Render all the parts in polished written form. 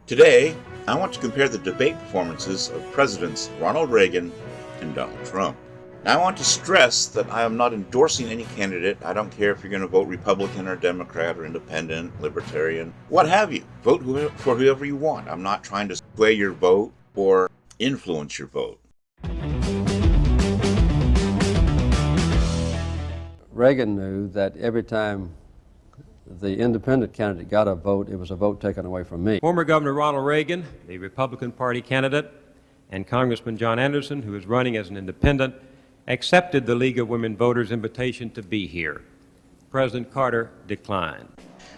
Today, I want to compare the debate performances of Presidents Ronald Reagan and Donald Trump. Now, I want to stress that I am not endorsing any candidate. I don't care if you're going to vote Republican or Democrat or Independent, Libertarian, what have you. Vote for whoever you want. I'm not trying to sway your vote or influence your vote. Reagan knew that every time the independent candidate got a vote, it was a vote taken away from me. Former Governor Ronald Reagan, the Republican Party candidate, and Congressman John Anderson, who is running as an independent, accepted the League of Women Voters' invitation to be here. President Carter declined.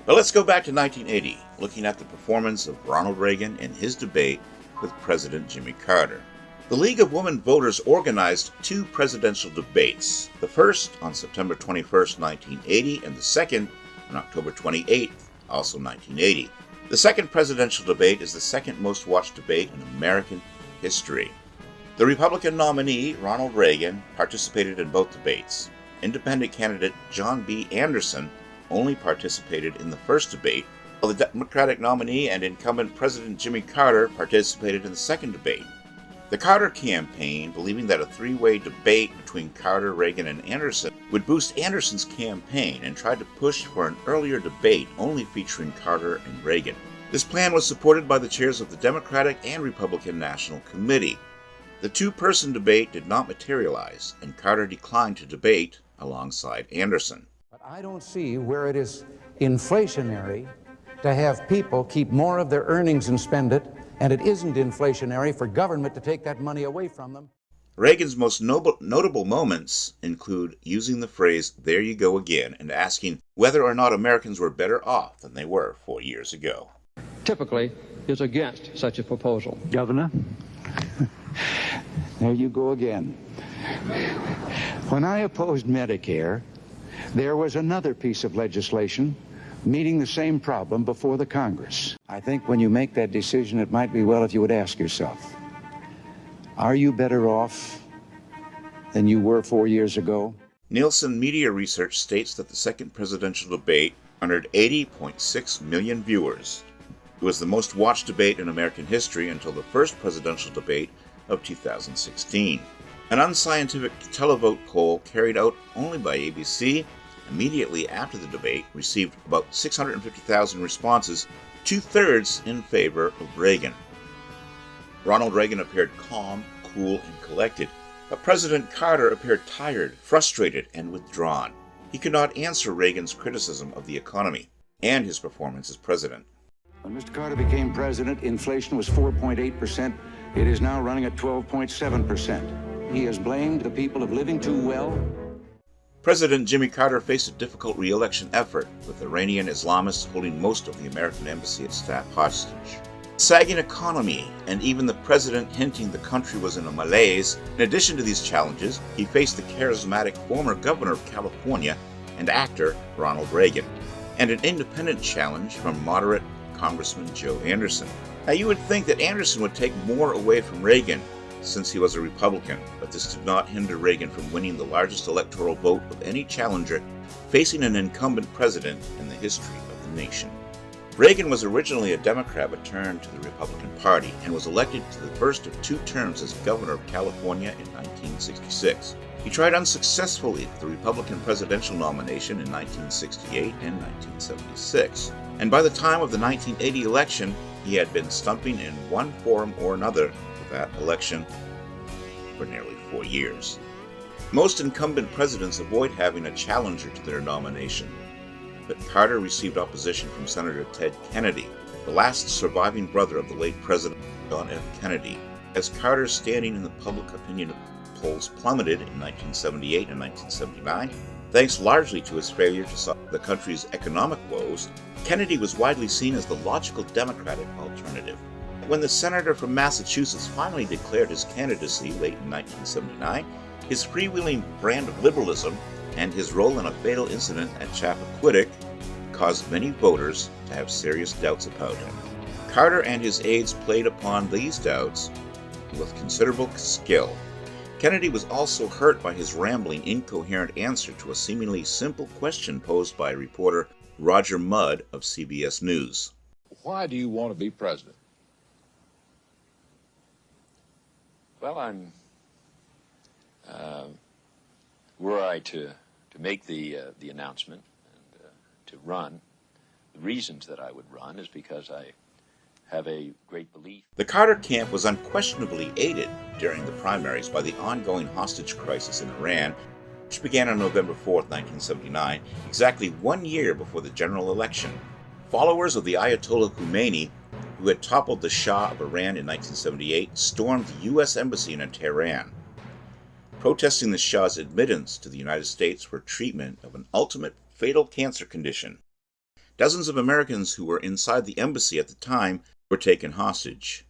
But let's go back to 1980, looking at the performance of Ronald Reagan in his debate with President Jimmy Carter. The League of Women Voters organized two presidential debates, the first on September 21st, 1980, and the second on October 28th, also 1980. The second presidential debate is the second most watched debate in American history. The Republican nominee, Ronald Reagan, participated in both debates. Independent candidate John B. Anderson only participated in the first debate, while the Democratic nominee and incumbent President Jimmy Carter participated in the second debate. The Carter campaign, believing that a three-way debate between Carter, Reagan, and Anderson would boost Anderson's campaign, and tried to push for an earlier debate only featuring Carter and Reagan. This plan was supported by the chairs of the Democratic and Republican National Committee. The two-person debate did not materialize, and Carter declined to debate alongside Anderson. But I don't see where it is inflationary to have people keep more of their earnings and spend it, and it isn't inflationary for government to take that money away from them. Reagan's most notable moments include using the phrase, "there you go again," and asking whether or not Americans were better off than they were 4 years ago. Typically is against such a proposal. Governor, there you go again. When I opposed Medicare, there was another piece of legislation meeting the same problem before the Congress. I think when you make that decision, it might be well if you would ask yourself, are you better off than you were 4 years ago? Nielsen Media Research states that the second presidential debate garnered 80.6 million viewers. It was the most watched debate in American history until the first presidential debate of 2016. An unscientific televote poll carried out only by ABC immediately after the debate received about 650,000 responses, two-thirds in favor of Reagan. Ronald Reagan appeared calm, cool, and collected, but President Carter appeared tired, frustrated, and withdrawn. He could not answer Reagan's criticism of the economy and his performance as president. When Mr. Carter became president, inflation was 4.8%. It is now running at 12.7%. He has blamed the people of living too well. President Jimmy Carter faced a difficult re-election effort, with Iranian Islamists holding most of the American embassy and staff hostage. Sagging economy, and even the president hinting the country was in a malaise. In addition to these challenges, he faced the charismatic former governor of California and actor Ronald Reagan, and an independent challenge from moderate Congressman Joe Anderson. Now, you would think that Anderson would take more away from Reagan, since he was a Republican, but this did not hinder Reagan from winning the largest electoral vote of any challenger facing an incumbent president in the history of the nation. Reagan was originally a Democrat but turned to the Republican Party and was elected to the first of two terms as governor of California in 1966. He tried unsuccessfully for the Republican presidential nomination in 1968 and 1976, and by the time of the 1980 election, he had been stumping in one form or another that election for nearly 4 years. Most incumbent presidents avoid having a challenger to their nomination, but Carter received opposition from Senator Ted Kennedy, the last surviving brother of the late President John F. Kennedy. As Carter's standing in the public opinion polls plummeted in 1978 and 1979, thanks largely to his failure to solve the country's economic woes, Kennedy was widely seen as the logical Democratic alternative. When the senator from Massachusetts finally declared his candidacy late in 1979, his freewheeling brand of liberalism and his role in a fatal incident at Chappaquiddick caused many voters to have serious doubts about him. Carter and his aides played upon these doubts with considerable skill. Kennedy was also hurt by his rambling, incoherent answer to a seemingly simple question posed by reporter Roger Mudd of CBS News. Why do you want to be president? Well, were I to make the announcement and to run, the reasons that I would run is because I have a great belief. The Carter camp was unquestionably aided during the primaries by the ongoing hostage crisis in Iran, which began on November 4, 1979, exactly 1 year before the general election. Followers of the Ayatollah Khomeini, who had toppled the Shah of Iran in 1978, stormed the U.S. Embassy in Tehran, protesting the Shah's admittance to the United States for treatment of an ultimate fatal cancer condition. Dozens of Americans who were inside the embassy at the time were taken hostage.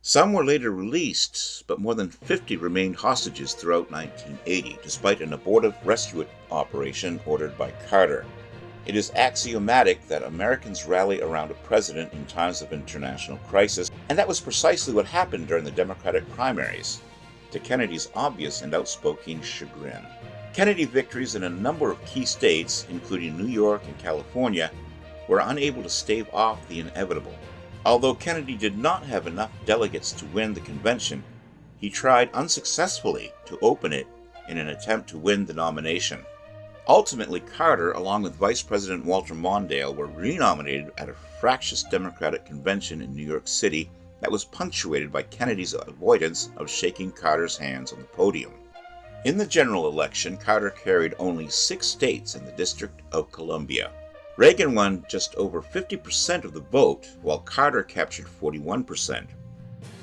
Some were later released, but more than 50 remained hostages throughout 1980, despite an abortive rescue operation ordered by Carter. It is axiomatic that Americans rally around a president in times of international crisis, and that was precisely what happened during the Democratic primaries, to Kennedy's obvious and outspoken chagrin. Kennedy victories in a number of key states, including New York and California, were unable to stave off the inevitable. Although Kennedy did not have enough delegates to win the convention, he tried unsuccessfully to open it in an attempt to win the nomination. Ultimately, Carter, along with Vice President Walter Mondale, were renominated at a fractious Democratic convention in New York City that was punctuated by Kennedy's avoidance of shaking Carter's hands on the podium. In the general election, Carter carried only 6 states in the District of Columbia. Reagan won just over 50% of the vote, while Carter captured 41%.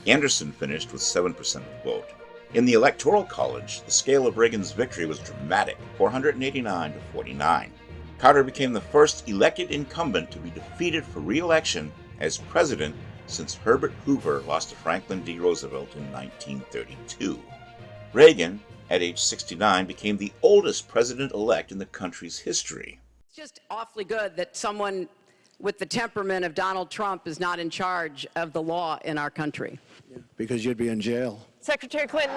Anderson finished with 7% of the vote. In the Electoral College, the scale of Reagan's victory was dramatic, 489 to 49. Carter became the first elected incumbent to be defeated for re-election as president since Herbert Hoover lost to Franklin D. Roosevelt in 1932. Reagan, at age 69, became the oldest president-elect in the country's history. It's just awfully good that someone with the temperament of Donald Trump is not in charge of the law in our country. Because you'd be in jail. Secretary Clinton.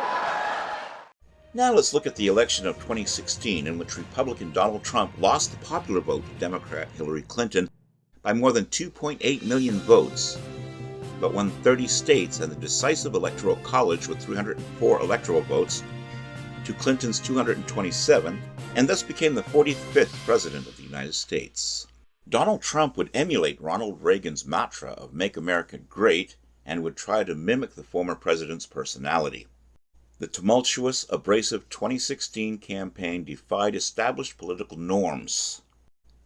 Now let's look at the election of 2016, in which Republican Donald Trump lost the popular vote to Democrat Hilary Clinton by more than 2.8 million votes, but won 30 states and the decisive Electoral College with 304 electoral votes to Clinton's 227, and thus became the 45th President of the United States. Donald Trump would emulate Ronald Reagan's mantra of "Make America Great" and would try to mimic the former president's personality. The tumultuous, abrasive 2016 campaign defied established political norms.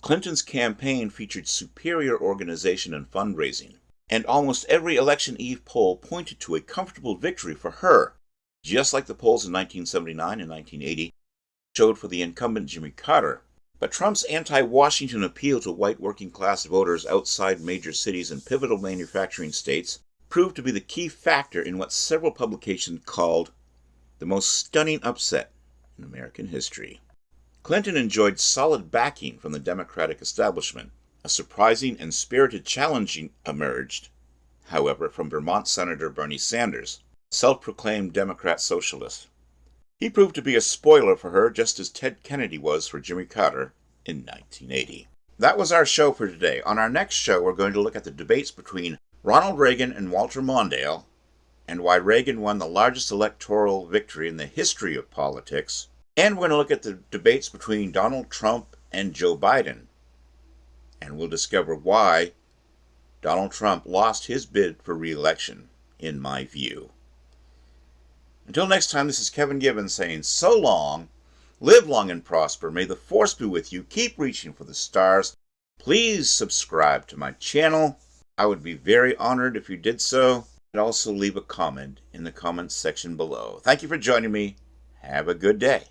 Clinton's campaign featured superior organization and fundraising, and almost every election eve poll pointed to a comfortable victory for her, just like the polls in 1979 and 1980 showed for the incumbent Jimmy Carter. But Trump's anti-Washington appeal to white working-class voters outside major cities and pivotal manufacturing states proved to be the key factor in what several publications called the most stunning upset in American history. Clinton enjoyed solid backing from the Democratic establishment. A surprising and spirited challenge emerged, however, from Vermont Senator Bernie Sanders, self-proclaimed Democrat socialist. He proved to be a spoiler for her, just as Ted Kennedy was for Jimmy Carter in 1980. That was our show for today. On our next show, we're going to look at the debates between Ronald Reagan and Walter Mondale, and why Reagan won the largest electoral victory in the history of politics. And we're going to look at the debates between Donald Trump and Joe Biden, and we'll discover why Donald Trump lost his bid for re-election, in my view. Until next time, this is Kevin Gibbons saying so long, live long and prosper, may the force be with you, keep reaching for the stars. Please subscribe to my channel. I would be very honored if you did so, and also leave a comment in the comments section below. Thank you for joining me. Have a good day.